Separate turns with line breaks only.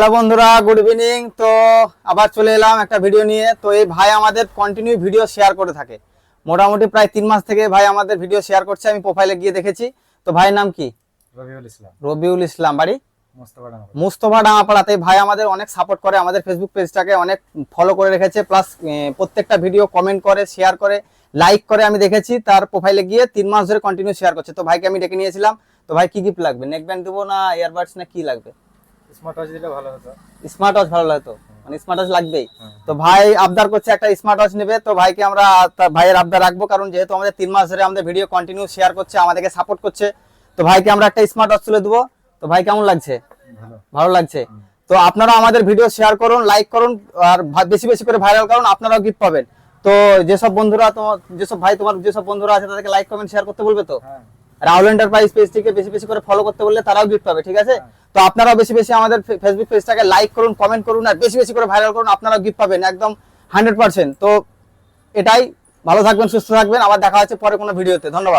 Hello বন্ধুরা, good evening. তো আবার চলে এলাম একটা ভিডিও নিয়ে। তো এই ভাই আমাদের কন্টিনিউ ভিডিও শেয়ার করে থাকে, মোটামুটি প্রায় 3 মাস থেকে ভাই আমাদের ভিডিও শেয়ার করছে। আমি প্রোফাইলে গিয়ে দেখেছি। তো ভাইয়ের নাম কি?
রবিউল ইসলাম।
রবিউল ইসলাম, বাড়ি
মোস্তফা
মুস্তফা ডাঙাপাড়াতে। ভাই আমাদের অনেক সাপোর্ট করে, আমাদের ফেসবুক পেজটাকে অনেক ফলো করে রেখেছে, প্লাস প্রত্যেকটা ভিডিও কমেন্ট করে, শেয়ার করে, লাইক করে। আমি দেখেছি তার প্রোফাইলে গিয়ে 3 মাস ধরে কন্টিনিউ শেয়ার করছে। তো ভাইকে আমি ডেকে নিয়েছিলাম। তো ভাই কি গিফট লাগবে? নেক ব্যান্ড দেবো না ইয়ারবাডস না কি লাগবে?
স্মার্ট ওয়াচ দিলে ভালো হতো।
স্মার্ট ওয়াচ ভালো লাগতো, মানে স্মার্ট ওয়াচ লাগবেই। তো ভাই আবদার করছে একটা স্মার্ট ওয়াচ নেবে। তো ভাইকে আমরা ভাইয়ের আবদার রাখবো, কারণ যেহেতু আমাদের 3 মাস ধরে আমাদের ভিডিও কন্টিনিউ শেয়ার করছে, আমাদেরকে সাপোর্ট করছে। তো ভাইকে আমরা একটা স্মার্ট ওয়াচ তুলে দেবো। তো ভাই কেমন লাগছে? ভালো লাগছে। তো আপনারা আমাদের ভিডিও শেয়ার করুন, লাইক করুন, আর বেশি বেশি করে ভাইরাল করুন, আপনারাও গিফট পাবেন। তো যেসব বন্ধুরা যেসব ভাই তোমার যেসব বন্ধুরা আছে তাদেরকে লাইক কমেন্ট শেয়ার করতে বলবে। তো রাহুল এন্টারপ্রাইজ পেজটিকে বেশি বেশি করে ফলো করতে বললে তারাও গিফট পাবে, ঠিক আছে? তো আপনারাও বেশি বেশি আমাদের ফেসবুক পেজটাকে লাইক করুন, কমেন্ট করুন, আর বেশি বেশি করে ভাইরাল করুন, আপনারাও গিফট পাবেন একদম 100%। তো এটাই, ভালো থাকবেন, সুস্থ থাকবেন, আবার দেখা হচ্ছে পরে কোনো ভিডিওতে। ধন্যবাদ।